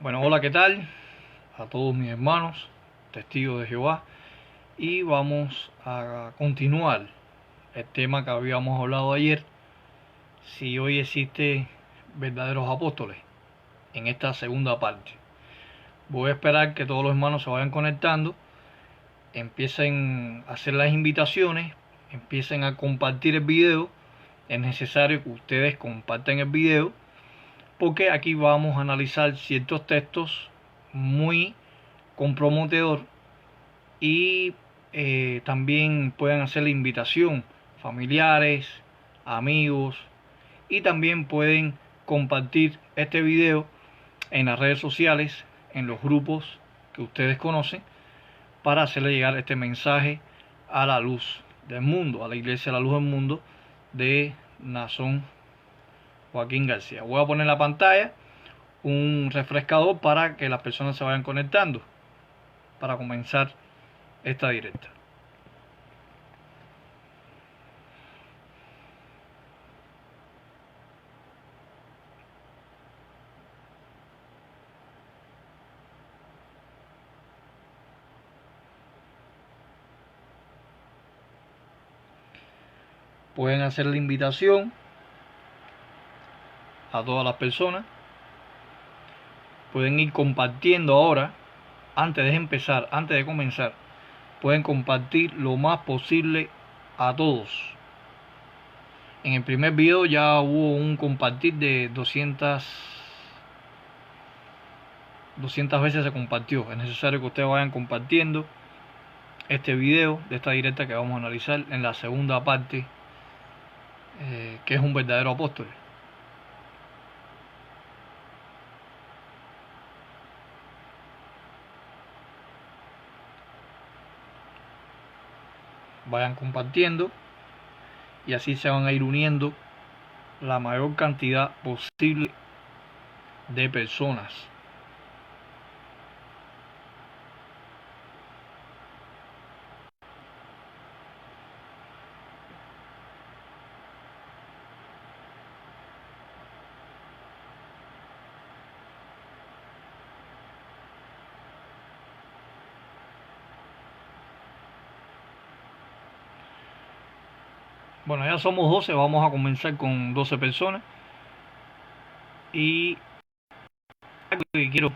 Bueno, hola, ¿qué tal? A todos mis hermanos, testigos de Jehová. Y vamos a continuar el tema que habíamos hablado ayer, si hoy existe verdaderos apóstoles, en esta segunda parte. Voy a esperar que todos los hermanos se vayan conectando, empiecen a hacer las invitaciones, empiecen a compartir el video. Es necesario que ustedes compartan el video porque aquí vamos a analizar ciertos textos muy comprometedor y también pueden hacer la invitación familiares, amigos, y también pueden compartir este video en las redes sociales, en los grupos que ustedes conocen, para hacerle llegar este mensaje a la luz del mundo, a la iglesia de la luz del mundo de Nason Joaquín García. Voy a poner en la pantalla un refrescador para que las personas se vayan conectando para comenzar esta directa. Pueden hacer la invitación a todas las personas. Pueden ir compartiendo ahora, antes de empezar, antes de comenzar. Pueden compartir lo más posible a todos. En el primer video ya hubo un compartir de 200 veces se compartió. Es necesario que ustedes vayan compartiendo este video de esta directa que vamos a analizar en la segunda parte, que es un verdadero apóstol. Vayan compartiendo y así se van a ir uniendo la mayor cantidad posible de personas. Bueno, ya somos 12, vamos a comenzar con 12 personas. Y algo que quiero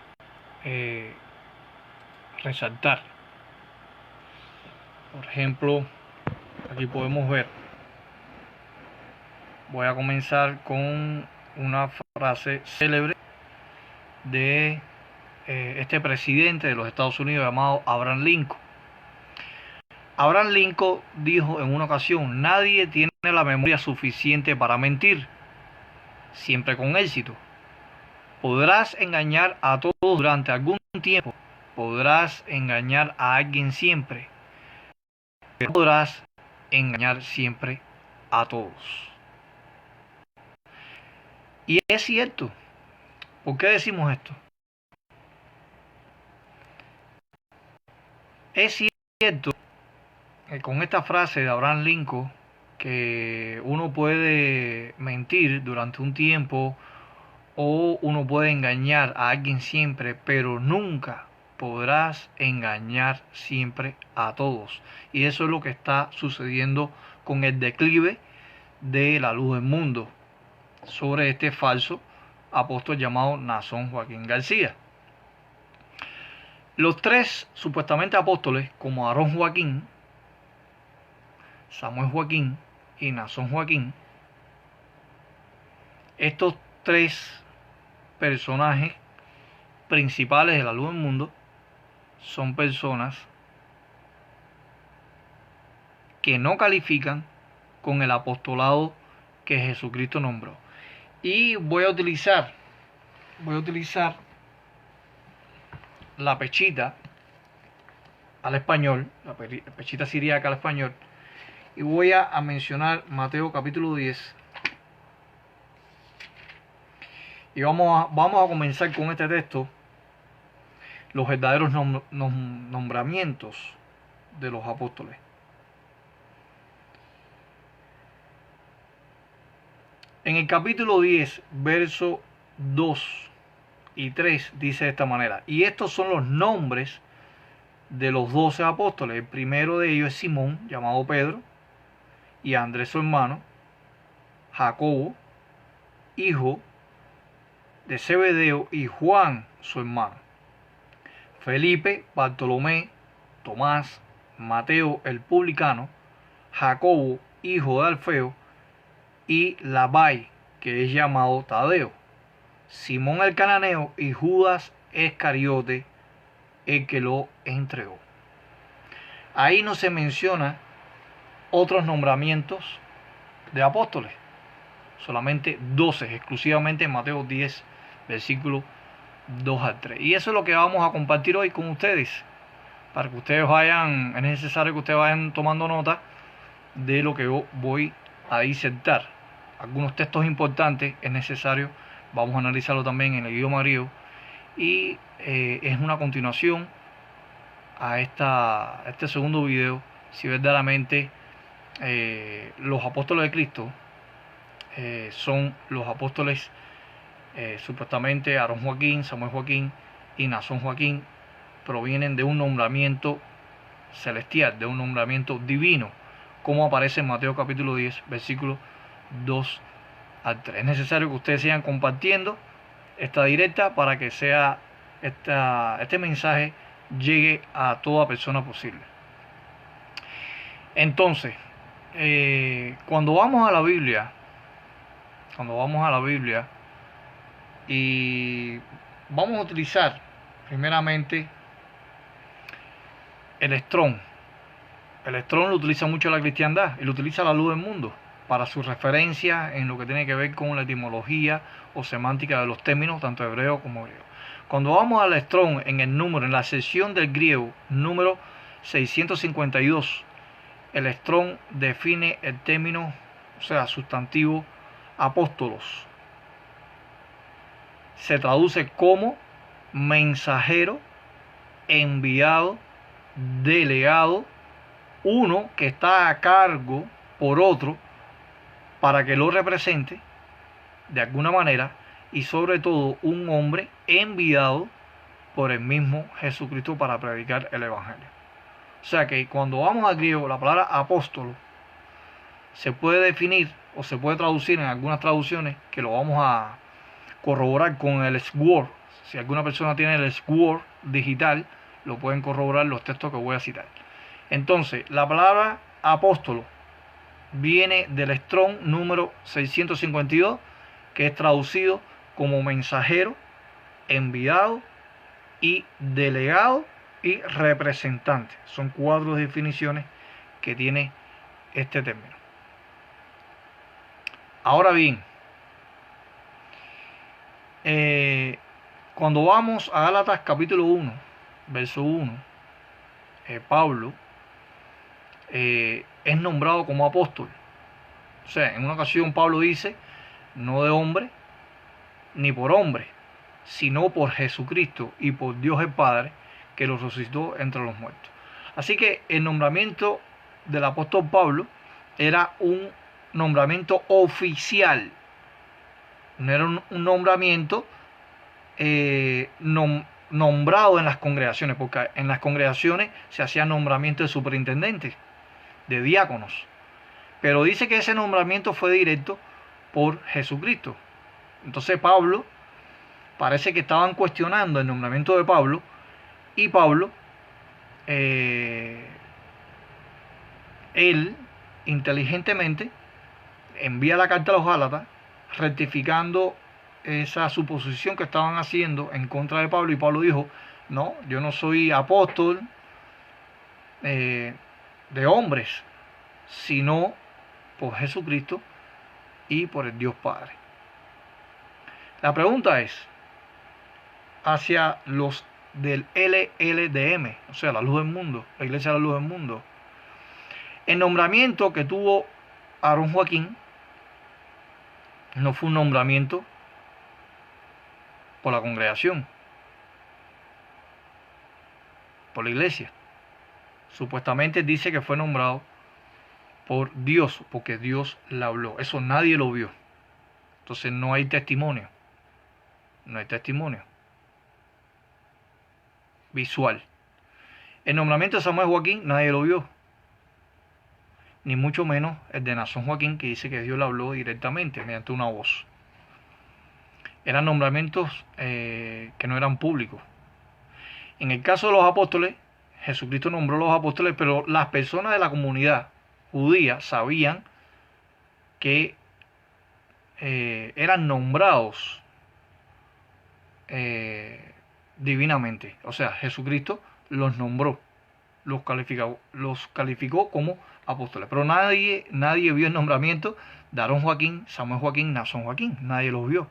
eh, resaltar, por ejemplo, aquí podemos ver, voy a comenzar con una frase célebre de este presidente de los Estados Unidos llamado Abraham Lincoln. Abraham Lincoln dijo en una ocasión: nadie tiene la memoria suficiente para mentir, siempre con éxito. Podrás engañar a todos durante algún tiempo, podrás engañar a alguien siempre, pero podrás engañar siempre a todos. Y es cierto. ¿Por qué decimos esto? Es cierto que con esta frase de Abraham Lincoln, que uno puede mentir durante un tiempo o uno puede engañar a alguien siempre, pero nunca podrás engañar siempre a todos. Y eso es lo que está sucediendo con el declive de la luz del mundo sobre este falso apóstol llamado Nason Joaquín García. Los tres supuestamente apóstoles, como Aarón Joaquín, Samuel Joaquín y Nason Joaquín, estos tres personajes principales de la luz del mundo son personas que no califican con el apostolado que Jesucristo nombró. Y voy a utilizar la pechita al español, la pechita siríaca al español, y voy a mencionar Mateo capítulo 10. Y vamos a comenzar con este texto, los verdaderos nombramientos de los apóstoles. En el capítulo 10, verso 2 y 3 dice de esta manera: y estos son los nombres de los 12 apóstoles. El primero de ellos es Simón, llamado Pedro, y Andrés su hermano, Jacobo, hijo de Zebedeo, y Juan su hermano, Felipe, Bartolomé, Tomás, Mateo el publicano, Jacobo, hijo de Alfeo, y Labai, que es llamado Tadeo, Simón el cananeo, y Judas Iscariote, el que lo entregó. Ahí no se menciona otros nombramientos de apóstoles, solamente 12, exclusivamente en Mateo 10, versículos 2 al 3. Y eso es lo que vamos a compartir hoy con ustedes, para que ustedes vayan, es necesario que ustedes vayan tomando nota de lo que yo voy a disertar. Algunos textos importantes es necesario, vamos a analizarlo también en el idioma griego, y es una continuación a este segundo video, si verdaderamente los apóstoles de Cristo son los apóstoles supuestamente Aarón Joaquín, Samuel Joaquín y Nazón Joaquín, provienen de un nombramiento celestial, de un nombramiento divino, como aparece en Mateo capítulo 10, versículos 2 al 3. Es necesario que ustedes sigan compartiendo esta directa para que sea este mensaje llegue a toda persona posible. Entonces, cuando vamos a la Biblia y vamos a utilizar primeramente el Strong. El Strong lo utiliza mucho la cristiandad y lo utiliza la luz del mundo para su referencia en lo que tiene que ver con la etimología o semántica de los términos, tanto hebreo como griego. Cuando vamos al Strong en la sección del griego número 652, el Strong define el término, o sea, sustantivo apóstolos. Se traduce como mensajero, enviado, delegado, uno que está a cargo por otro para que lo represente de alguna manera, y sobre todo un hombre enviado por el mismo Jesucristo para predicar el Evangelio. O sea que cuando vamos al griego, la palabra apóstolo se puede definir o se puede traducir en algunas traducciones, que lo vamos a corroborar con el Sword. Si alguna persona tiene el Sword digital, lo pueden corroborar los textos que voy a citar. Entonces, la palabra apóstolo viene del Strong número 652, que es traducido como mensajero, enviado y delegado y representante. Son 4 definiciones que tiene este término. Ahora bien, cuando vamos a Gálatas capítulo 1, verso 1, Pablo es nombrado como apóstol. O sea, en una ocasión Pablo dice: no de hombre ni por hombre, sino por Jesucristo y por Dios el Padre, que lo resucitó entre los muertos. Así que el nombramiento del apóstol Pablo era un nombramiento oficial, no era un nombramiento nombrado en las congregaciones, porque en las congregaciones se hacía nombramiento de superintendentes, de diáconos, pero dice que ese nombramiento fue directo por Jesucristo. Entonces Pablo, parece que estaban cuestionando el nombramiento de Pablo, y Pablo, él inteligentemente envía la carta a los Gálatas rectificando esa suposición que estaban haciendo en contra de Pablo, y Pablo dijo: no, yo no soy apóstol de hombres, sino por Jesucristo y por el Dios Padre. La pregunta es hacia los del LLDM, o sea, la luz del mundo, la iglesia de la luz del mundo. El nombramiento que tuvo Aarón Joaquín no fue un nombramiento por la congregación, por la iglesia. Supuestamente dice que fue nombrado por Dios, porque Dios le habló. Eso nadie lo vio. Entonces no hay testimonio. No hay testimonio. visual. El nombramiento de Samuel Joaquín nadie lo vio, ni mucho menos el de Naasón Joaquín, que dice que Dios le habló directamente mediante una voz. Eran nombramientos que no eran públicos. En el caso de los apóstoles, Jesucristo nombró a los apóstoles, pero las personas de la comunidad judía sabían que eran nombrados divinamente. O sea, Jesucristo los nombró, los calificó como apóstoles. Pero nadie vio el nombramiento de Aarón Joaquín, Samuel Joaquín, Naasón Joaquín. Nadie los vio.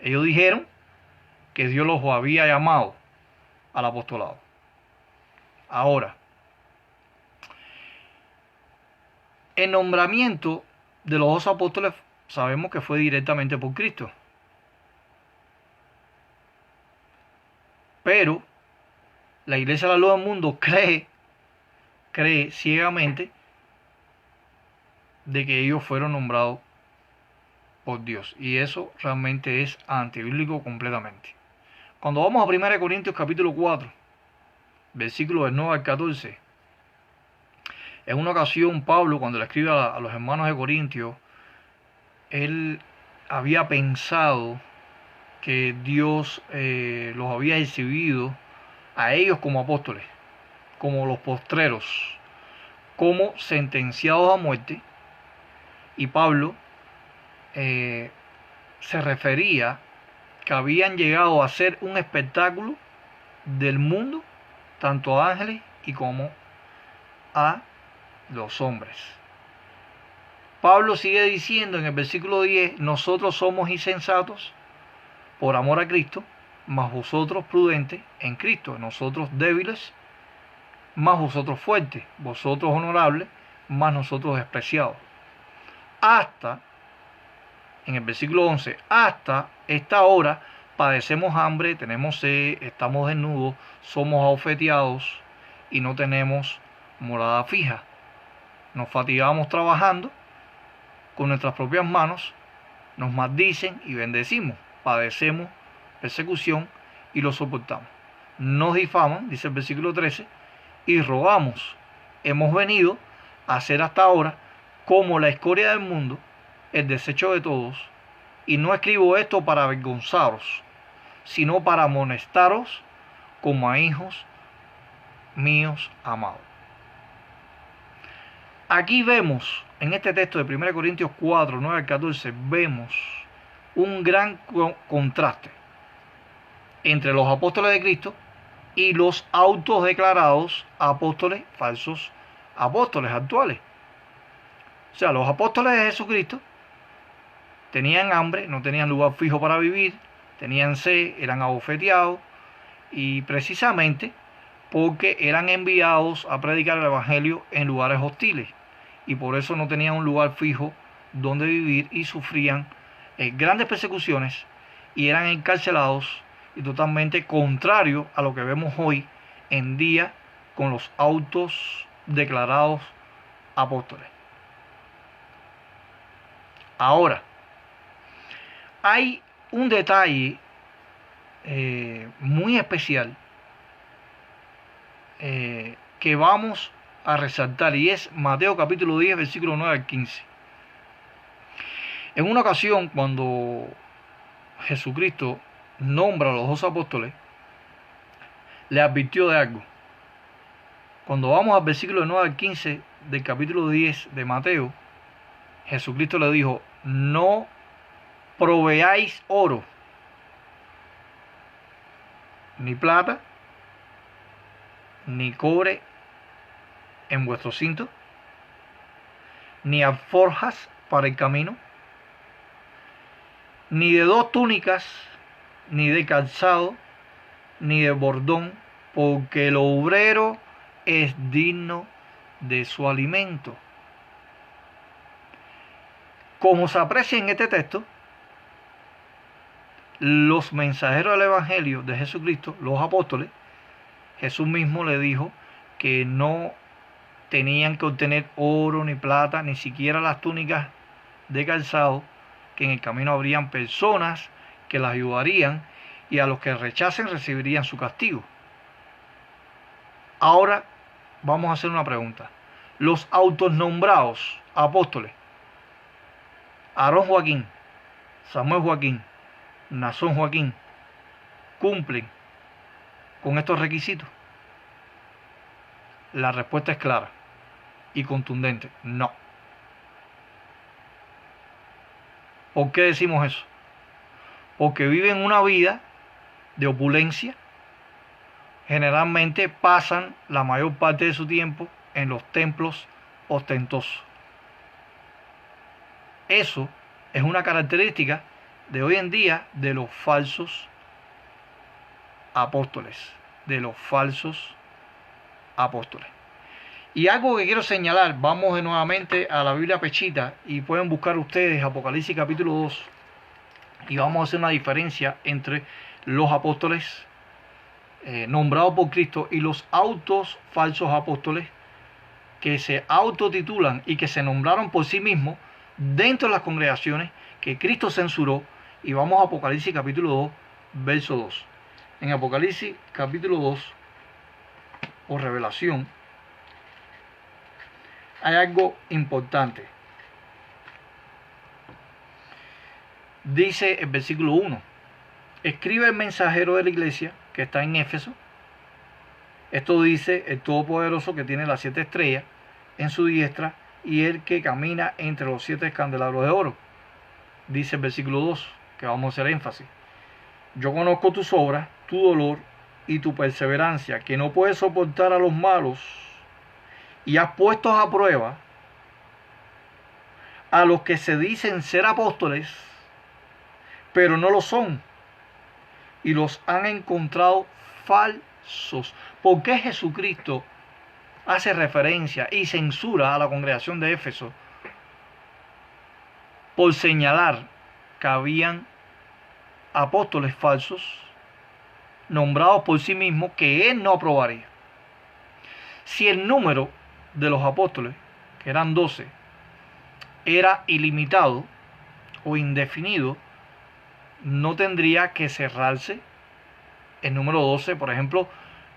Ellos dijeron que Dios los había llamado al apostolado. Ahora, el nombramiento de los dos apóstoles sabemos que fue directamente por Cristo. Pero la Iglesia de la Luz del Mundo cree ciegamente de que ellos fueron nombrados por Dios. Y eso realmente es antibíblico completamente. Cuando vamos a 1 Corintios capítulo 4, versículos del 9 al 14, en una ocasión Pablo, cuando le escribe a los hermanos de Corintios, él había pensado que Dios los había exhibido a ellos como apóstoles, como los postreros, como sentenciados a muerte. Y Pablo se refería que habían llegado a ser un espectáculo del mundo, tanto a ángeles y como a los hombres. Pablo sigue diciendo en el versículo 10, nosotros somos insensatos por amor a Cristo, mas vosotros prudentes en Cristo, nosotros débiles, mas vosotros fuertes, vosotros honorables, mas nosotros despreciados. Hasta, en el versículo 11, hasta esta hora padecemos hambre, tenemos sed, estamos desnudos, somos abofeteados y no tenemos morada fija. Nos fatigamos trabajando con nuestras propias manos, nos maldicen y bendecimos, padecemos persecución y lo soportamos. Nos difaman, dice el versículo 13, y rogamos. Hemos venido a ser hasta ahora como la escoria del mundo, el desecho de todos, y no escribo esto para avergonzaros, sino para amonestaros como a hijos míos amados. Aquí vemos, en este texto de 1 Corintios 4, 9 al 14, vemos un gran contraste entre los apóstoles de Cristo y los autodeclarados apóstoles, falsos apóstoles actuales. O sea, los apóstoles de Jesucristo tenían hambre, no tenían lugar fijo para vivir, tenían sed, eran abofeteados, y precisamente porque eran enviados a predicar el evangelio en lugares hostiles, y por eso no tenían un lugar fijo donde vivir y sufrían grandes persecuciones y eran encarcelados, y totalmente contrario a lo que vemos hoy en día con los autos declarados apóstoles. Ahora, hay un detalle muy especial que vamos a resaltar, y es Mateo capítulo 10, versículo 9 al 15. En una ocasión, cuando Jesucristo nombra a los dos apóstoles, le advirtió de algo. Cuando vamos al versículo 9 al 15 del capítulo 10 de Mateo, Jesucristo le dijo, no proveáis oro, ni plata, ni cobre en vuestro cinto, ni alforjas para el camino, ni de dos túnicas, ni de calzado, ni de bordón, porque el obrero es digno de su alimento. Como se aprecia en este texto, los mensajeros del Evangelio de Jesucristo, los apóstoles, Jesús mismo le dijo que no tenían que obtener oro ni plata, ni siquiera las túnicas de calzado, que en el camino habrían personas que las ayudarían, y a los que rechacen recibirían su castigo. Ahora vamos a hacer una pregunta. Los autonombrados apóstoles, Aarón Joaquín, Samuel Joaquín, Naasón Joaquín, ¿cumplen con estos requisitos? La respuesta es clara y contundente: no. ¿Por qué decimos eso? Porque viven una vida de opulencia. Generalmente pasan la mayor parte de su tiempo en los templos ostentosos. Eso es una característica de hoy en día de los falsos apóstoles. Y algo que quiero señalar, vamos nuevamente a la Biblia Pechita y pueden buscar ustedes Apocalipsis capítulo 2 y vamos a hacer una diferencia entre los apóstoles nombrados por Cristo y los falsos apóstoles que se autotitulan y que se nombraron por sí mismos dentro de las congregaciones que Cristo censuró. Y vamos a Apocalipsis capítulo 2, verso 2. En Apocalipsis capítulo 2, o Revelación, hay algo importante. Dice el versículo 1: escribe el mensajero de la iglesia que está en Éfeso. Esto dice el Todopoderoso, que tiene las 7 estrellas en su diestra y el que camina entre los 7 candelabros de oro. Dice el versículo 2, que vamos a hacer énfasis: yo conozco tus obras, tu dolor y tu perseverancia, que no puedes soportar a los malos, y has puesto a prueba a los que se dicen ser apóstoles, pero no lo son, y los han encontrado falsos. ¿Por qué Jesucristo hace referencia y censura a la congregación de Éfeso? Por señalar que habían apóstoles falsos nombrados por sí mismos que él no aprobaría. Si el número de los apóstoles, que eran 12, era ilimitado o indefinido, no tendría que cerrarse el número 12. Por ejemplo,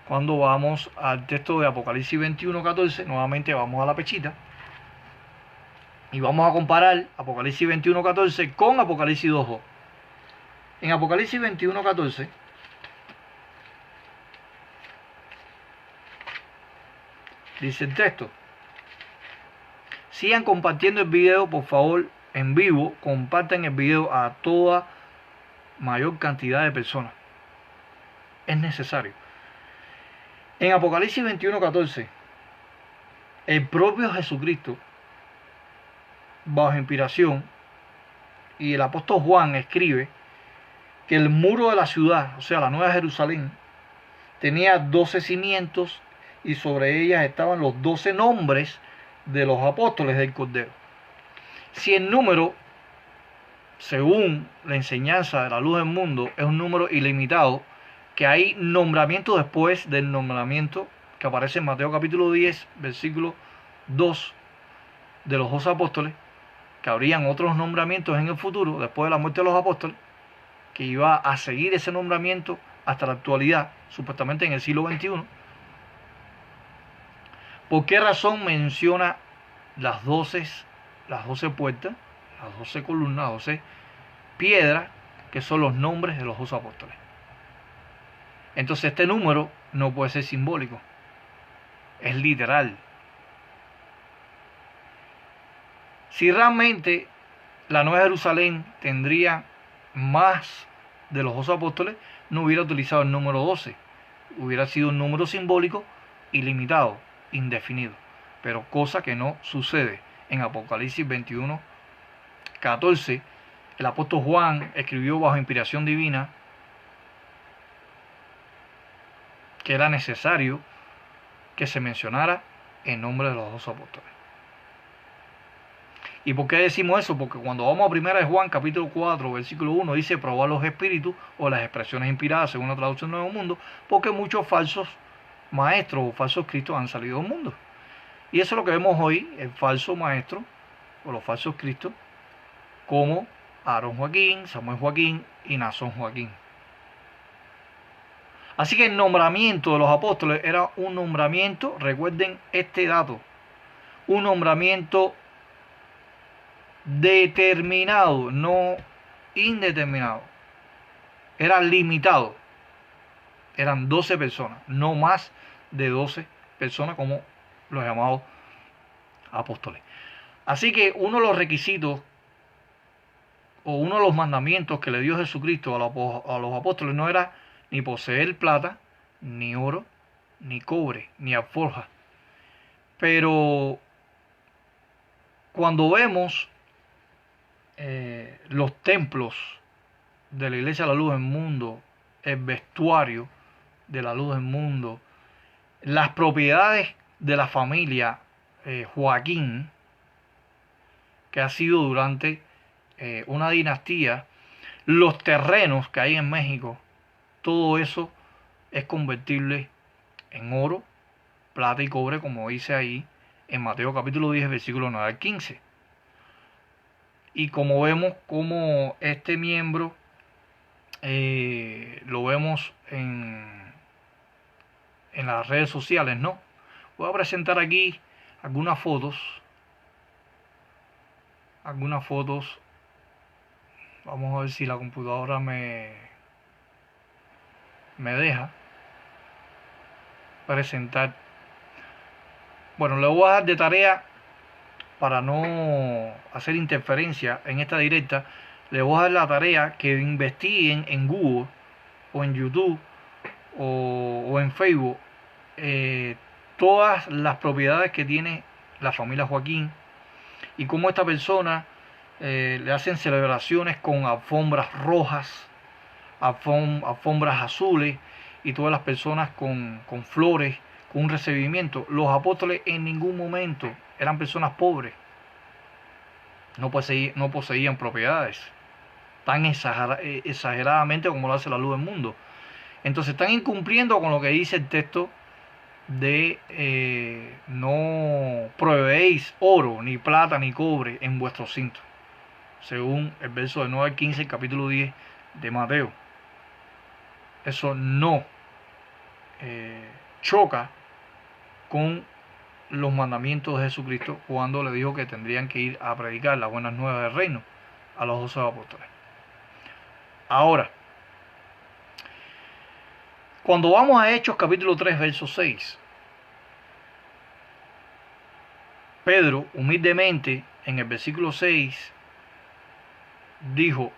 cuando vamos al texto de Apocalipsis 21:14, nuevamente vamos a la pechita y vamos a comparar Apocalipsis 21:14 con Apocalipsis 2:2. En Apocalipsis 21:14 dice el texto: sigan compartiendo el video, por favor, en vivo. Compartan el video a toda mayor cantidad de personas. Es necesario. En Apocalipsis 21:14, el propio Jesucristo, bajo inspiración, y el apóstol Juan escribe que el muro de la ciudad, o sea, la Nueva Jerusalén, tenía 12 cimientos y sobre ellas estaban los 12 nombres de los apóstoles del Cordero. Si el número, según la enseñanza de la luz del mundo, es un número ilimitado, que hay nombramiento después del nombramiento que aparece en Mateo capítulo 10, versículo 2, de los 12 apóstoles, que habrían otros nombramientos en el futuro, después de la muerte de los apóstoles, que iba a seguir ese nombramiento hasta la actualidad, supuestamente en el siglo XXI. ¿Por qué razón menciona las 12 puertas, las 12 columnas, las 12 piedras, que son los nombres de los 12 apóstoles? Entonces este número no puede ser simbólico, es literal. Si realmente la Nueva Jerusalén tendría más de los 12 apóstoles, no hubiera utilizado el número 12, hubiera sido un número simbólico ilimitado, indefinido, pero cosa que no sucede. En Apocalipsis 21:14, el apóstol Juan escribió bajo inspiración divina que era necesario que se mencionara el nombre de los 12 apóstoles. ¿Y por qué decimos eso? Porque cuando vamos a 1 de Juan capítulo 4, versículo 1, dice probar los espíritus o las expresiones inspiradas según la traducción Nuevo Mundo, porque muchos falsos maestros o falsos cristos han salido del mundo. Y eso es lo que vemos hoy, el falso maestro o los falsos cristos, como Aarón Joaquín, Samuel Joaquín y Naasón Joaquín. Así que el nombramiento de los apóstoles era un nombramiento, recuerden este dato, un nombramiento determinado, no indeterminado. Era limitado. Eran 12 personas, no más de 12 personas como los llamados apóstoles. Así que uno de los requisitos o uno de los mandamientos que le dio Jesucristo a los apóstoles no era ni poseer plata, ni oro, ni cobre, ni alforja. Pero cuando vemos los templos de la Iglesia de la Luz del Mundo, el vestuario de la Luz del Mundo, las propiedades de la familia Joaquín, que ha sido durante una dinastía, los terrenos que hay en México, todo eso es convertible en oro, plata y cobre, como dice ahí en Mateo capítulo 10, versículo 9 al 15. Y como vemos, como este miembro lo vemos en las redes sociales, ¿no? Voy a presentar aquí algunas fotos. Vamos a ver si la computadora me deja presentar. Bueno, le voy a dar de tarea, para no hacer interferencia en esta directa, le voy a dar la tarea que investiguen en Google o en YouTube o en Facebook todas las propiedades que tiene la familia Joaquín y cómo esta persona le hacen celebraciones con alfombras rojas, alfombras azules y todas las personas con flores, con un recibimiento. Los apóstoles en ningún momento eran personas pobres, no poseían propiedades tan exageradamente como lo hace la Luz del Mundo. Entonces están incumpliendo con lo que dice el texto de no proveéis oro, ni plata, ni cobre en vuestros cintos, según el verso de 9 al 15, el capítulo 10 de Mateo. Eso no choca con los mandamientos de Jesucristo cuando le dijo que tendrían que ir a predicar las buenas nuevas del reino a los 12 apóstoles. Ahora, cuando vamos a Hechos capítulo 3, verso 6, Pedro humildemente en el versículo 6 dijo: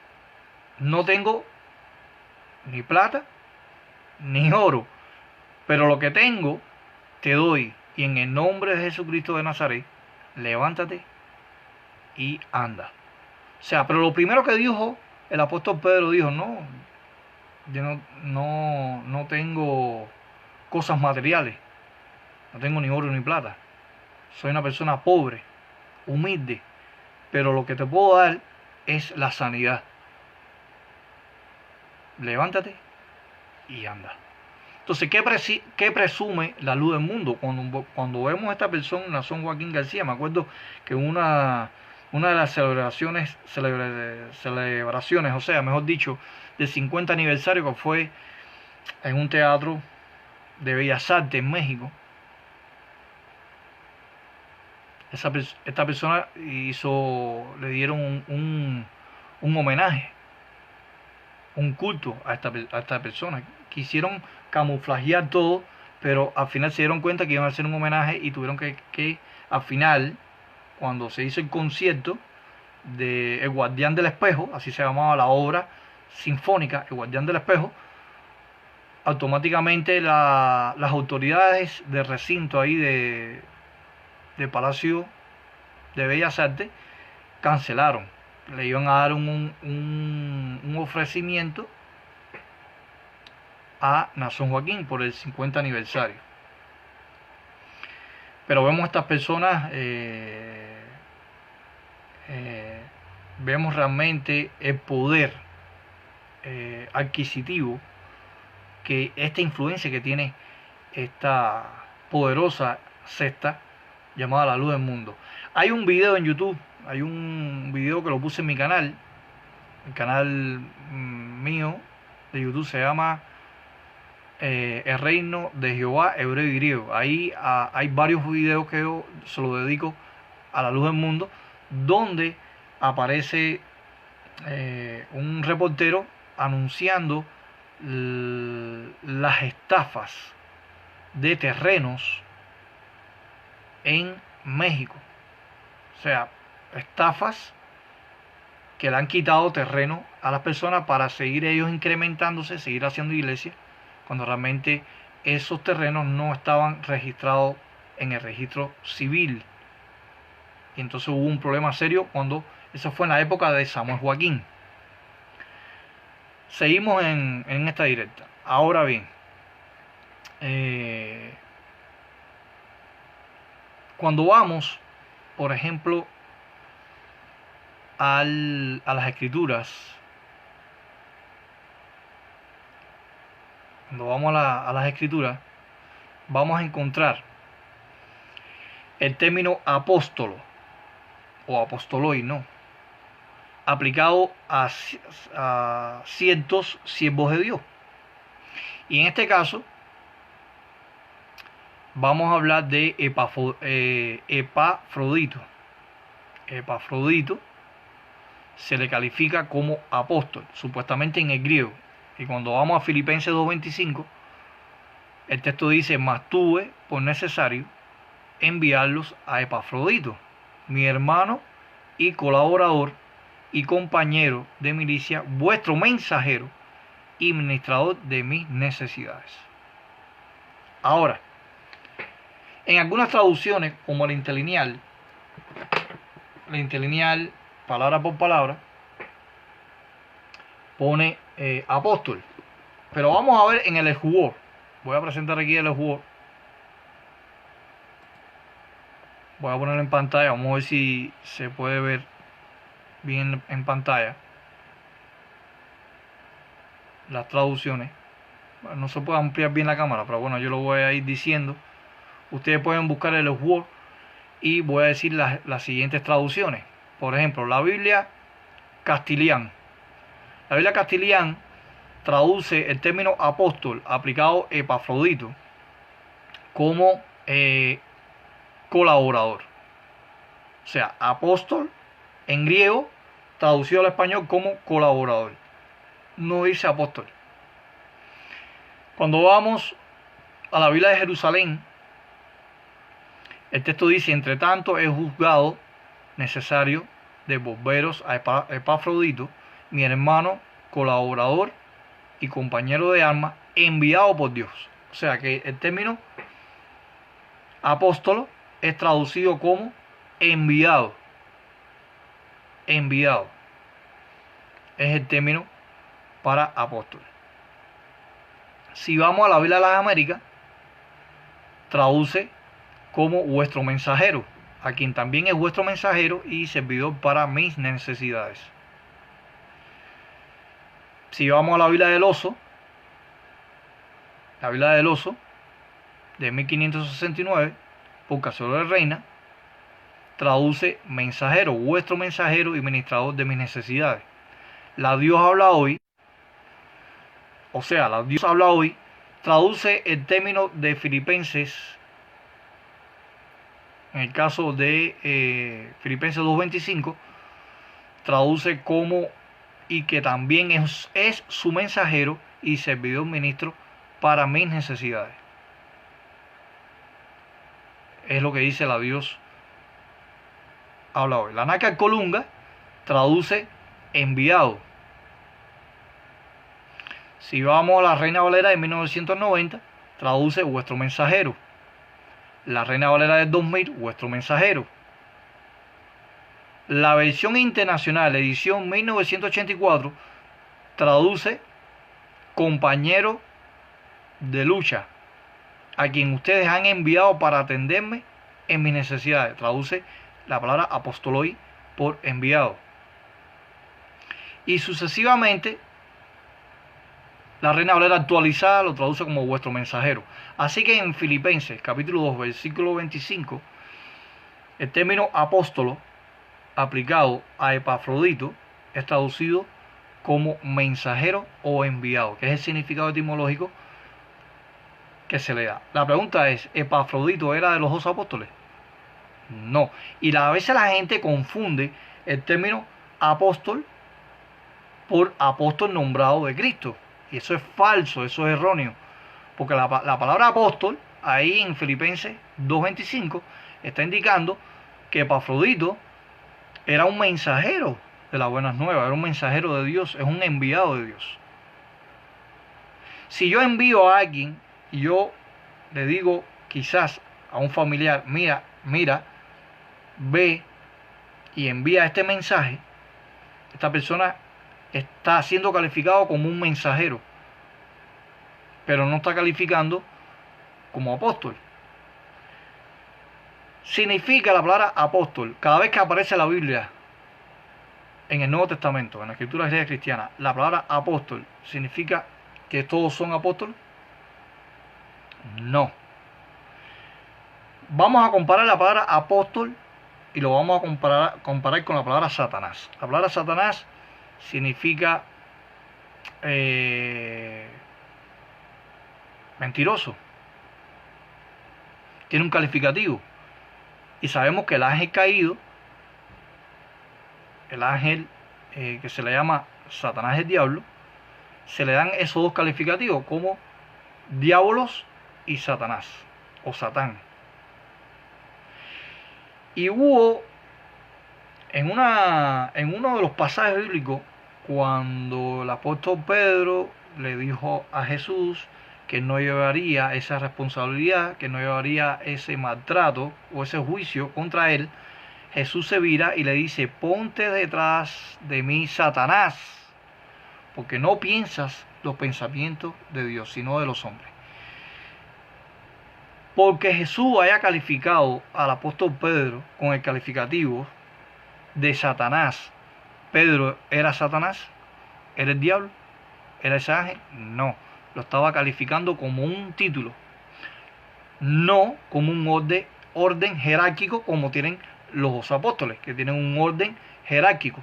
no tengo ni plata ni oro, pero lo que tengo te doy, y en el nombre de Jesucristo de Nazaret, levántate y anda. O sea, pero lo primero que dijo el apóstol Pedro, dijo: no, yo no tengo cosas materiales, no tengo ni oro ni plata, soy una persona pobre, humilde, pero lo que te puedo dar es la sanidad. Levántate y anda. Entonces, ¿qué presume la Luz del Mundo? Cuando vemos a esta persona, Nason Joaquín García, me acuerdo que una de las celebraciones, o sea, mejor dicho, del 50 aniversario, que fue en un teatro de Bellas Artes en México, esta persona le dieron un homenaje, un culto a esta persona. Quisieron camuflajear todo, pero al final se dieron cuenta que iban a hacer un homenaje y tuvieron que al final, cuando se hizo el concierto de El Guardián del Espejo, así se llamaba la obra sinfónica, El Guardián del Espejo, automáticamente las autoridades del recinto ahí de Palacio de Bellas Artes cancelaron. Le iban a dar un ofrecimiento a Nason Joaquín por el 50 aniversario. Pero vemos a estas personas, vemos realmente el poder adquisitivo, que esta influencia que tiene esta poderosa secta llamada La Luz del Mundo. Hay un video en YouTube, hay un video que lo puse en mi canal, el canal mío de YouTube se llama el reino de Jehová, hebreo y griego. Ahí hay varios videos que yo se los dedico a la luz del mundo, donde aparece un reportero anunciando las estafas de terrenos en México. O sea, estafas que le han quitado terreno a las personas para seguir ellos incrementándose, seguir haciendo iglesias, cuando realmente esos terrenos no estaban registrados en el registro civil. Y entonces hubo un problema serio cuando eso fue en la época de Samuel Joaquín. Seguimos en esta directa. Ahora bien, cuando vamos, por ejemplo, a las escrituras, cuando vamos a las escrituras, vamos a encontrar el término apóstolo o apostoloi, ¿no?, aplicado a ciertos siervos de Dios. Y en este caso vamos a hablar de Epafrodito. Epafrodito se le califica como apóstol, supuestamente en el griego. Y cuando vamos a Filipenses 2:25, el texto dice: mas tuve por necesario enviarlos a Epafrodito, mi hermano y colaborador y compañero de milicia, vuestro mensajero y ministrador de mis necesidades. Ahora, en algunas traducciones, como la interlineal, palabra por palabra, pone apóstol. Pero vamos a ver en el Ejuor. Voy a presentar aquí el Ejuor. Voy a ponerlo en pantalla. Vamos a ver si se puede ver bien en pantalla las traducciones. Bueno, no se puede ampliar bien la cámara, pero bueno, yo lo voy a ir diciendo. Ustedes pueden buscar el Word y voy a decir las siguientes traducciones. Por ejemplo, la Biblia Castilian. La Biblia Castilian traduce el término apóstol aplicado a Epafrodito como colaborador. O sea, apóstol en griego traducido al español como colaborador. No dice apóstol. Cuando vamos a la Biblia de Jerusalén, el texto dice: entre tanto he juzgado necesario devolveros a Epafrodito, mi hermano, colaborador y compañero de armas, enviado por Dios. O sea que el término apóstolo es traducido como enviado. Enviado es el término para apóstol. Si vamos a la Biblia de las Américas, traduce como vuestro mensajero, a quien también es vuestro mensajero y servidor para mis necesidades. Si vamos a la Biblia del Oso, la Biblia del Oso de 1569, por Casero de Reina, traduce mensajero, vuestro mensajero y ministrador de mis necesidades. La Dios habla hoy, o sea, la Dios habla hoy, traduce el término de Filipenses, en el caso de Filipenses 2:25, traduce como y que también es su mensajero y servidor ministro para mis necesidades. Es lo que dice la Dios habla hoy. La Nácar Colunga traduce enviado. Si vamos a la Reina Valera de 1990, traduce vuestro mensajero. La Reina Valera del 2000, vuestro mensajero. La versión internacional, edición 1984, traduce compañero de lucha, a quien ustedes han enviado para atenderme en mis necesidades. Traduce la palabra apostoloi por enviado. Y sucesivamente, la Reina Valera actualizada lo traduce como vuestro mensajero. Así que en Filipenses capítulo 2, versículo 25, el término apóstolo aplicado a Epafrodito es traducido como mensajero o enviado, que es el significado etimológico que se le da. La pregunta es, ¿Epafrodito era de los 12 apóstoles? No. Y a veces la gente confunde el término apóstol por apóstol nombrado de Cristo. Y eso es falso, eso es erróneo. Porque la palabra apóstol, ahí en Filipenses 2:25, está indicando que Epafrodito era un mensajero de las buenas nuevas, era un mensajero de Dios, es un enviado de Dios. Si yo envío a alguien y yo le digo quizás a un familiar, mira, ve y envía este mensaje, esta persona está siendo calificado como un mensajero, pero no está calificando como apóstol. Significa la palabra apóstol, cada vez que aparece en la Biblia, en el Nuevo Testamento, en la escritura griega cristiana, la palabra apóstol significa que todos son apóstoles. No. Vamos a comparar la palabra apóstol y lo vamos a comparar con la palabra Satanás. La palabra Satanás significa mentiroso. Tiene un calificativo. Y sabemos que el ángel caído, el ángel que se le llama Satanás el diablo, se le dan esos dos calificativos como diabolos y Satanás o Satán. Y hubo en uno de los pasajes bíblicos, cuando el apóstol Pedro le dijo a Jesús que no llevaría esa responsabilidad, que no llevaría ese maltrato o ese juicio contra él, Jesús se vira y le dice: ponte detrás de mí, Satanás, porque no piensas los pensamientos de Dios, sino de los hombres. Porque Jesús haya calificado al apóstol Pedro con el calificativo de Satanás. ¿Pedro era Satanás? ¿Era el diablo? ¿Era ese ángel? No. Lo estaba calificando como un título, no como un orden jerárquico como tienen los apóstoles, que tienen un orden jerárquico.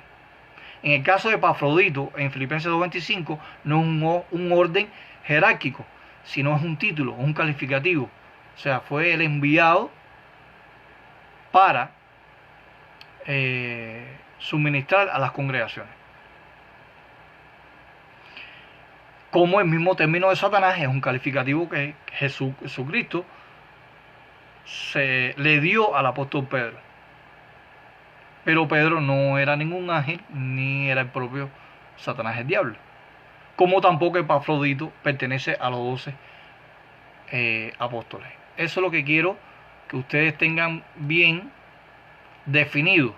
En el caso de Epafrodito, en Filipenses 2:25, no es un orden jerárquico, sino es un título, un calificativo. O sea, fue el enviado para suministrar a las congregaciones. Como el mismo término de Satanás es un calificativo que Jesucristo se le dio al apóstol Pedro. Pero Pedro no era ningún ángel, ni era el propio Satanás el diablo. Como tampoco Epafrodito pertenece a los 12 apóstoles. Eso es lo que quiero que ustedes tengan bien definido,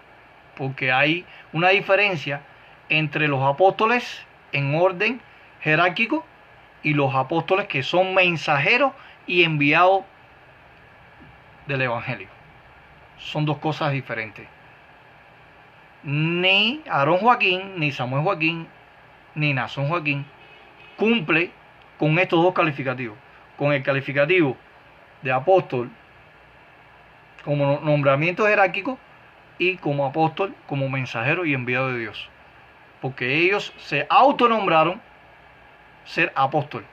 porque hay una diferencia entre los apóstoles en orden jerárquico y los apóstoles que son mensajeros y enviados del Evangelio. Son dos cosas diferentes. Ni Aarón Joaquín, ni Samuel Joaquín, ni Naasón Joaquín cumple con estos dos calificativos. Con el calificativo de apóstol como nombramiento jerárquico y como apóstol, como mensajero y enviado de Dios. Porque ellos se autonombraron ser apóstol.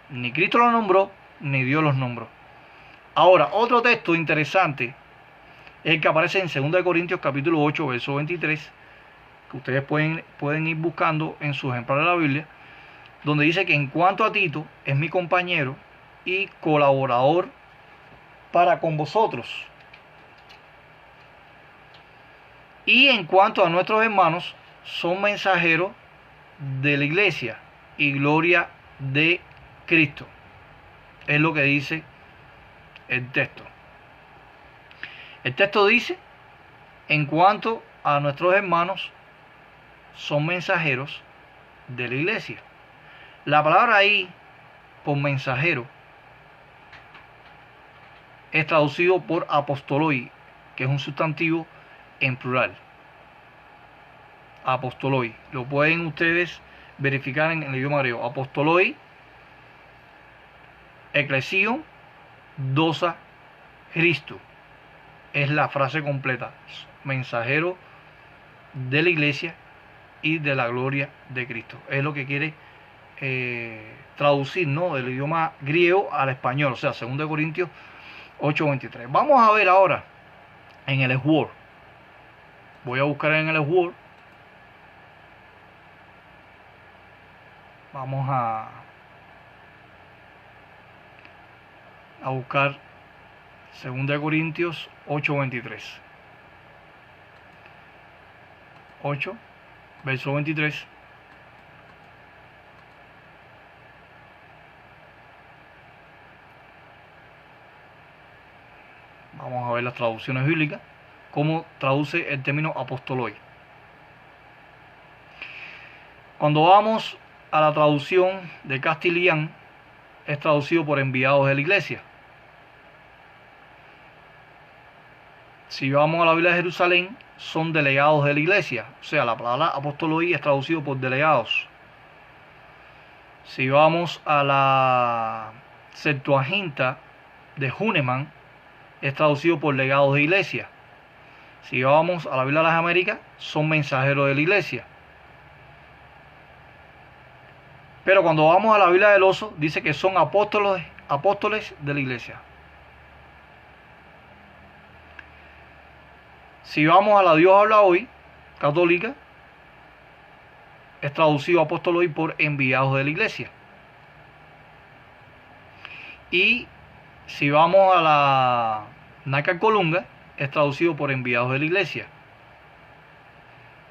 Ni Cristo los nombró, ni Dios los nombró. Ahora, otro texto interesante es el que aparece en 2 Corintios capítulo 8, verso 23, que ustedes pueden ir buscando en su ejemplar de la Biblia, donde dice que en cuanto a Tito, es mi compañero y colaborador para con vosotros. Y en cuanto a nuestros hermanos, son mensajeros de la iglesia y gloria de Cristo. Es lo que dice el texto. El texto dice: en cuanto a nuestros hermanos, son mensajeros de la iglesia. La palabra ahí, por mensajero, es traducido por apostoloi, que es un sustantivo en plural. Apostoloi. Lo pueden ustedes verificar en el idioma griego. Apostoloi, Ecclesión, doxa Christo. Es la frase completa. Mensajero de la iglesia y de la gloria de Cristo. Es lo que quiere traducir, ¿no?, del idioma griego al español, o sea, 2 Corintios 8:23. Vamos a ver ahora en el Word. Voy a buscar en el Word. Vamos a buscar 2 Corintios 8:23. 8, verso 23. Vamos a ver las traducciones bíblicas, cómo traduce el término apostoloi. Cuando vamos a la traducción de Castilian, es traducido por enviados de la iglesia. Si vamos a la Biblia de Jerusalén, son delegados de la iglesia. O sea, la palabra apostoloi es traducido por delegados. Si vamos a la Septuaginta de Hahnemann, es traducido por legados de iglesia. Si vamos a la Biblia de las Américas, son mensajeros de la iglesia. Pero cuando vamos a la Biblia del Oso, dice que son apóstoles de la iglesia. Si vamos a la Dios habla hoy, católica, es traducido apostoloi por enviados de la iglesia. Y si vamos a la Nácar Colunga, es traducido por enviados de la iglesia.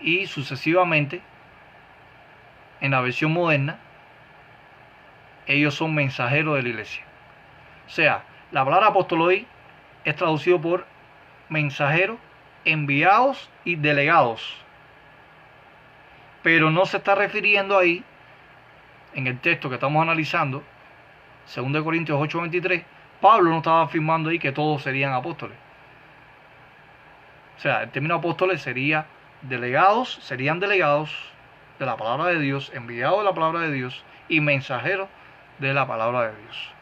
Y sucesivamente, en la versión moderna, ellos son mensajeros de la iglesia. O sea, la palabra apostoloi es traducido por mensajeros, enviados y delegados. Pero no se está refiriendo ahí, en el texto que estamos analizando, 2 Corintios 8:23, Pablo no estaba afirmando ahí que todos serían apóstoles. O sea, el término apóstoles serían delegados de la palabra de Dios, enviados de la palabra de Dios y mensajeros de la palabra de Dios.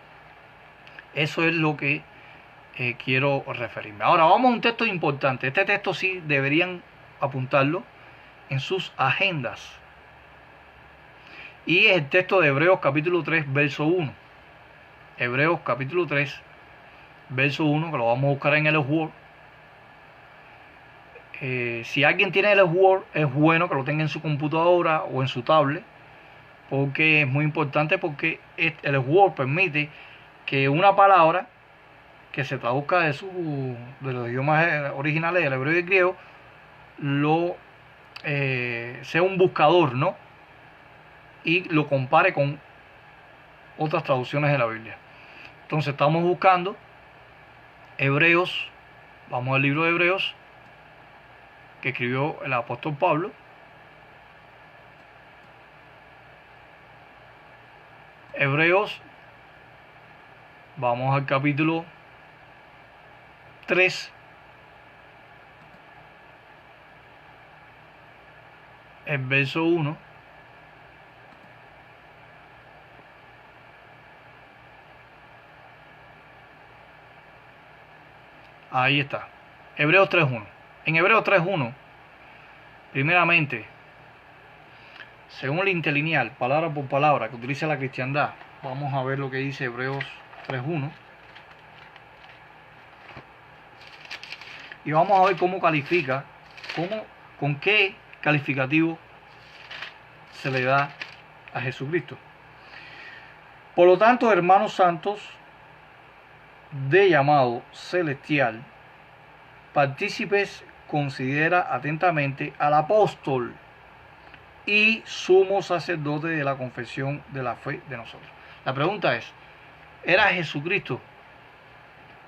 Eso es lo que quiero referirme. Ahora vamos a un texto importante. Este texto sí deberían apuntarlo en sus agendas. Y es el texto de Hebreos capítulo 3, verso 1. Hebreos capítulo 3, verso 1, que lo vamos a buscar en el Word. Si alguien tiene el Word, es bueno que lo tenga en su computadora o en su tablet, porque es muy importante, porque el Word permite que una palabra que se traduzca de los idiomas originales del hebreo y el griego sea un buscador, ¿no? Y lo compare con otras traducciones de la Biblia. Entonces estamos buscando Hebreos, vamos al libro de Hebreos que escribió el apóstol Pablo. Hebreos, vamos al capítulo 3, el verso 1. Ahí está, Hebreos 3.1. En Hebreos 3.1, primeramente, según el interlineal, palabra por palabra, que utiliza la cristiandad, vamos a ver lo que dice Hebreos 3.1. Y vamos a ver cómo califica, con qué calificativo se le da a Jesucristo. Por lo tanto, hermanos santos, de llamado celestial, partícipes, considera atentamente al apóstol y sumo sacerdote de la confesión de la fe de nosotros. La pregunta es, ¿era Jesucristo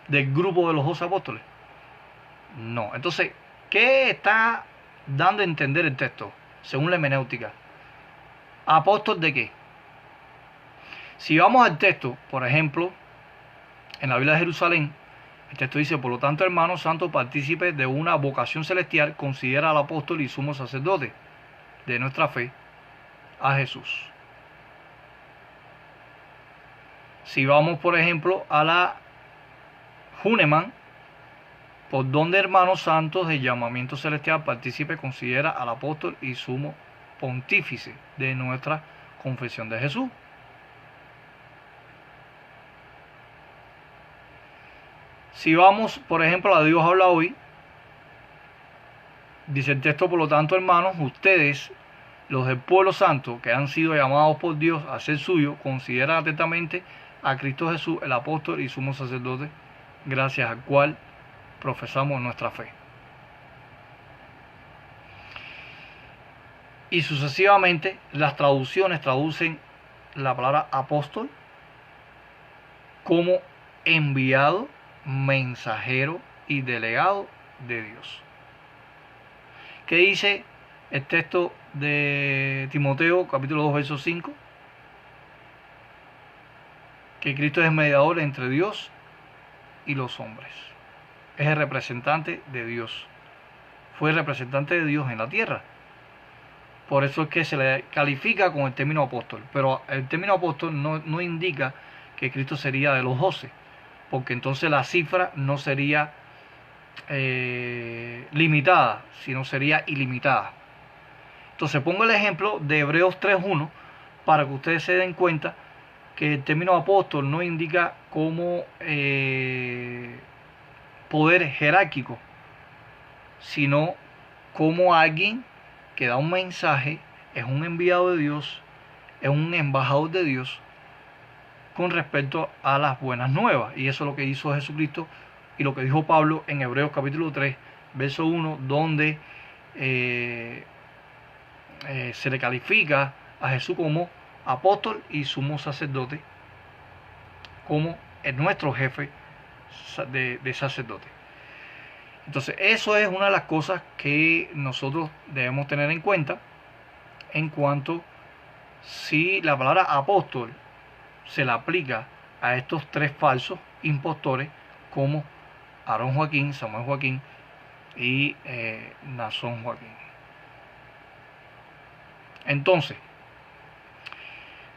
del grupo de los 12 apóstoles? No. Entonces, ¿qué está dando a entender el texto según la hermenéutica? ¿Apóstol de qué? Si vamos al texto, por ejemplo, en la Biblia de Jerusalén, el texto dice: por lo tanto, hermanos santos, partícipes de una vocación celestial, considera al apóstol y sumo sacerdote de nuestra fe, a Jesús. Si vamos, por ejemplo, a la Hahnemann, por donde hermanos santos de llamamiento celestial, partícipe, considera al apóstol y sumo pontífice de nuestra confesión de Jesús. Si vamos, por ejemplo, a Dios habla hoy, dice el texto: por lo tanto, hermanos, ustedes, los del pueblo santo, que han sido llamados por Dios a ser suyos, consideran atentamente a Cristo Jesús, el apóstol y sumo sacerdote, gracias al cual profesamos nuestra fe. Y sucesivamente las traducciones traducen la palabra apóstol como enviado, mensajero y delegado de Dios. ¿Qué dice el texto de Timoteo, capítulo 2, verso 5? Que Cristo es el mediador entre Dios y los hombres. Es el representante de Dios. Fue el representante de Dios en la tierra. Por eso es que se le califica con el término apóstol. Pero el término apóstol no indica que Cristo sería de los 12, porque entonces la cifra no sería limitada, sino sería ilimitada. Entonces pongo el ejemplo de Hebreos 3.1 para que ustedes se den cuenta que el término apóstol no indica como poder jerárquico, sino como alguien que da un mensaje, es un enviado de Dios, es un embajador de Dios con respecto a las buenas nuevas. Y eso es lo que hizo Jesucristo y lo que dijo Pablo en Hebreos capítulo 3, verso 1, donde se le califica a Jesús como apóstol y sumo sacerdote, como nuestro jefe de sacerdote. Entonces eso es una de las cosas que nosotros debemos tener en cuenta en cuanto si la palabra apóstol se la aplica a estos tres falsos impostores como Aarón Joaquín, Samuel Joaquín y Nazón Joaquín. Entonces,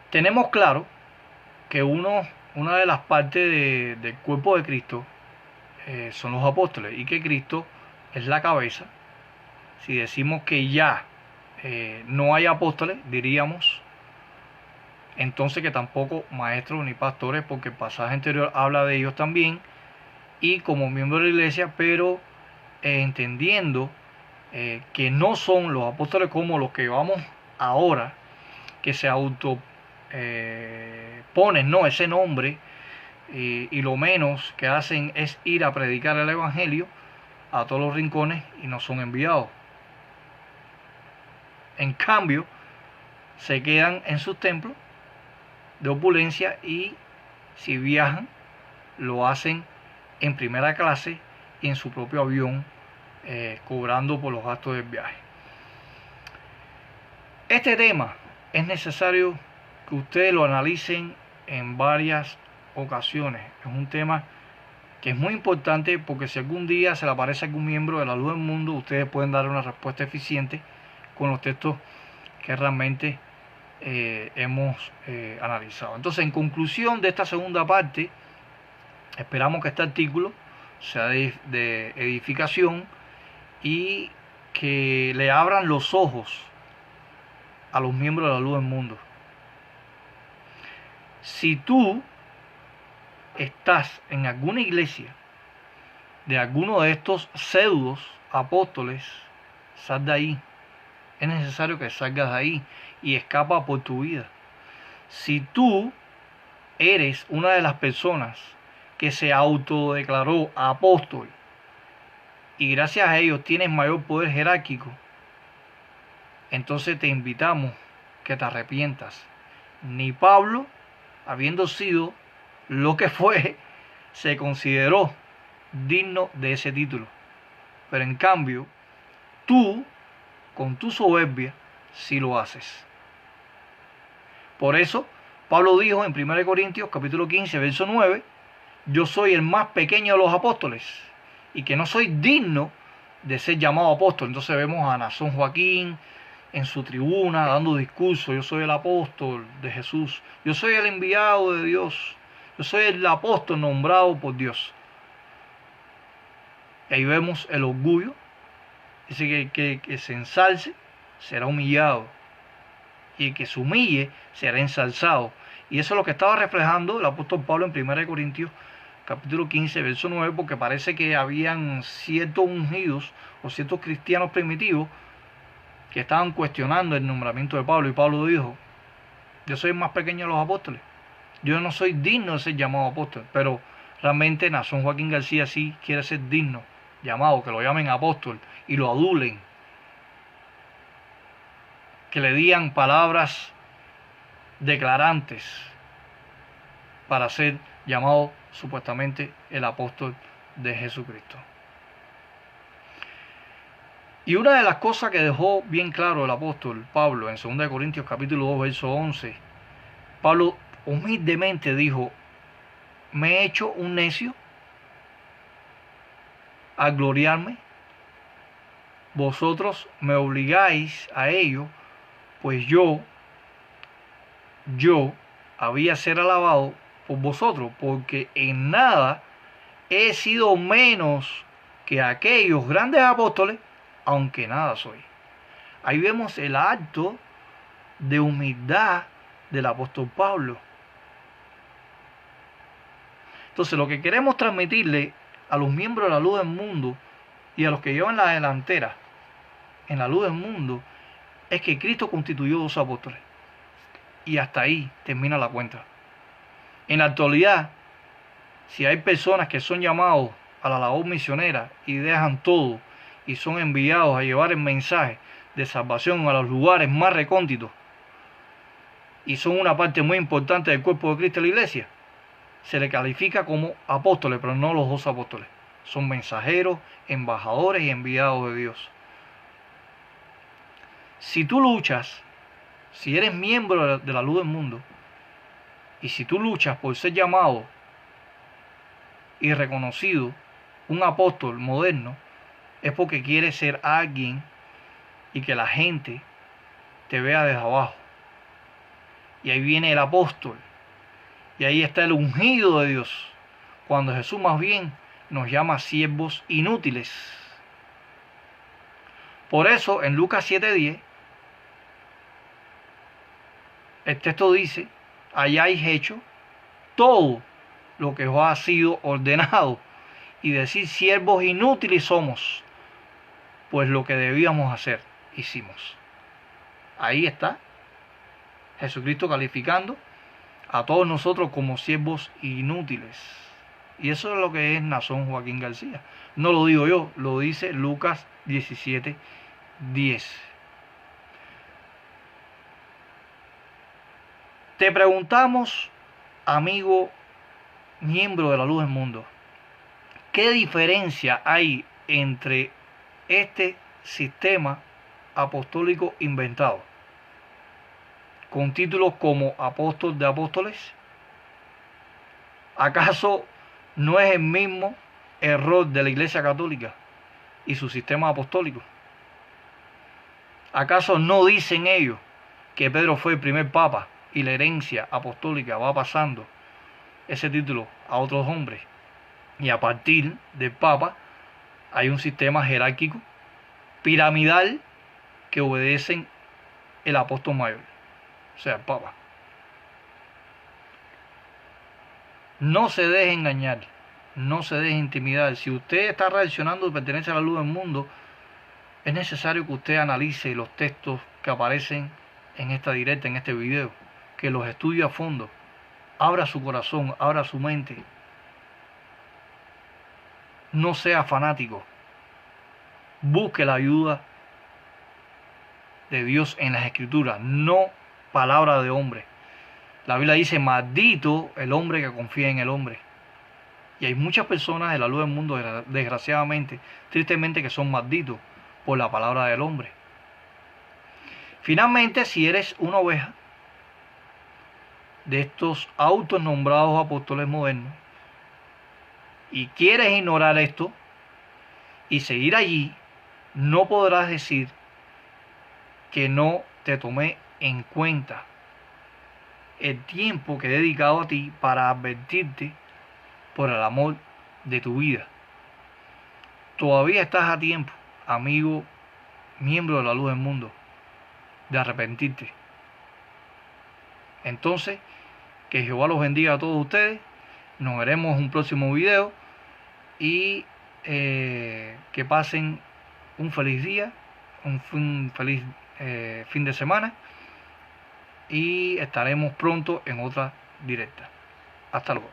tenemos claro que una de las partes del cuerpo de Cristo son los apóstoles y que Cristo es la cabeza. Si decimos que ya no hay apóstoles, diríamos entonces que tampoco maestros ni pastores, porque el pasaje anterior habla de ellos también y como miembros de la iglesia, pero entendiendo que no son los apóstoles como los que vamos ahora, que se autoponen ese nombre, y lo menos que hacen es ir a predicar el evangelio a todos los rincones y no son enviados. En cambio, se quedan en sus templos de opulencia y si viajan, lo hacen en primera clase y en su propio avión, cobrando por los gastos del viaje. Este tema es necesario que ustedes lo analicen en varias ocasiones. Es un tema que es muy importante porque si algún día se le aparece algún miembro de la luz del mundo, ustedes pueden dar una respuesta eficiente con los textos que realmente hemos analizado. Entonces, en conclusión de esta segunda parte, esperamos que este artículo sea de edificación y que le abran los ojos a los miembros de la luz del mundo. Si tú estás en alguna iglesia de alguno de estos pseudos apóstoles, sal de ahí. Es necesario que salgas de ahí y escapa por tu vida. Si tú eres una de las personas que se autodeclaró apóstol y gracias a ellos tienes mayor poder jerárquico, entonces te invitamos que te arrepientas. Ni Pablo, habiendo sido lo que fue, se consideró digno de ese título. Pero en cambio, tú, con tu soberbia, sí lo haces. Por eso, Pablo dijo en 1 Corintios capítulo 15, verso 9, yo soy el más pequeño de los apóstoles y que no soy digno de ser llamado apóstol. Entonces vemos a Nazón Joaquín en su tribuna dando discurso, yo soy el apóstol de Jesús, yo soy el enviado de Dios, yo soy el apóstol nombrado por Dios. Y ahí vemos el orgullo. Dice que se ensalce será humillado. y el que se humille será ensalzado. Y eso es lo que estaba reflejando el apóstol Pablo en 1 Corintios capítulo 15, verso 9, porque parece que habían ciertos ungidos o ciertos cristianos primitivos que estaban cuestionando el nombramiento de Pablo, y Pablo dijo: yo soy el más pequeño de los apóstoles, yo no soy digno de ser llamado apóstol. Pero realmente Naasón Joaquín García sí quiere ser digno, llamado, que lo llamen apóstol y lo adulen, que le digan palabras declarantes para ser llamado supuestamente el apóstol de Jesucristo. Y una de las cosas que dejó bien claro el apóstol Pablo en 2 Corintios capítulo 2, verso 11, Pablo humildemente dijo: me he hecho un necio al gloriarme, vosotros me obligáis a ello, pues yo había ser alabado por vosotros, porque en nada he sido menos que aquellos grandes apóstoles, aunque nada soy. Ahí vemos el acto de humildad del apóstol Pablo. Entonces, lo que queremos transmitirle a los miembros de la luz del mundo y a los que llevan la delantera en la luz del mundo es que Cristo constituyó 2 apóstoles, y hasta ahí termina la cuenta. En la actualidad, si hay personas que son llamados a la labor misionera y dejan todo y son enviados a llevar el mensaje de salvación a los lugares más recónditos y son una parte muy importante del cuerpo de Cristo y la iglesia, se le califica como apóstoles, pero no los 2 apóstoles. Son mensajeros, embajadores y enviados de Dios. Si tú luchas, si eres miembro de la luz del mundo, y si tú luchas por ser llamado y reconocido un apóstol moderno, es porque quieres ser alguien y que la gente te vea desde abajo. Y ahí viene el apóstol, y ahí está el ungido de Dios, cuando Jesús más bien nos llama siervos inútiles. Por eso en Lucas 7:10 el texto dice: hayáis hecho todo lo que os ha sido ordenado, y decir: siervos inútiles somos, pues lo que debíamos hacer hicimos. Ahí está Jesucristo calificando a todos nosotros como siervos inútiles. Y eso es lo que es Naasón Joaquín García. No lo digo yo, lo dice Lucas 17:10. Te preguntamos, amigo miembro de la luz del mundo, ¿qué diferencia hay entre este sistema apostólico inventado, con títulos como apóstol de apóstoles? ¿Acaso no es el mismo error de la Iglesia Católica y su sistema apostólico? ¿Acaso no dicen ellos que Pedro fue el primer papa y la herencia apostólica va pasando ese título a otros hombres, y a partir del papa hay un sistema jerárquico piramidal que obedecen el apóstol mayor, o sea, el papa? No se deje engañar, no se deje intimidar. Si usted está reaccionando y pertenece a la luz del mundo, es necesario que usted analice los textos que aparecen en esta directa, en este video, que los estudie a fondo, abra su corazón, abra su mente. No sea fanático, busque la ayuda de Dios en las Escrituras, no palabra de hombre. La Biblia dice: maldito el hombre que confía en el hombre. Y hay muchas personas de la luz del mundo, desgraciadamente, tristemente, que son malditos por la palabra del hombre. Finalmente, si eres una oveja de estos autonombrados apóstoles modernos y quieres ignorar esto y seguir allí, no podrás decir que no te tomé en cuenta el tiempo que he dedicado a ti para advertirte por el amor de tu vida. Todavía estás a tiempo, amigo, miembro de la luz del mundo, de arrepentirte. Entonces, que Jehová los bendiga a todos ustedes. Nos veremos en un próximo video y que pasen un feliz día, un feliz fin de semana, y estaremos pronto en otra directa. Hasta luego.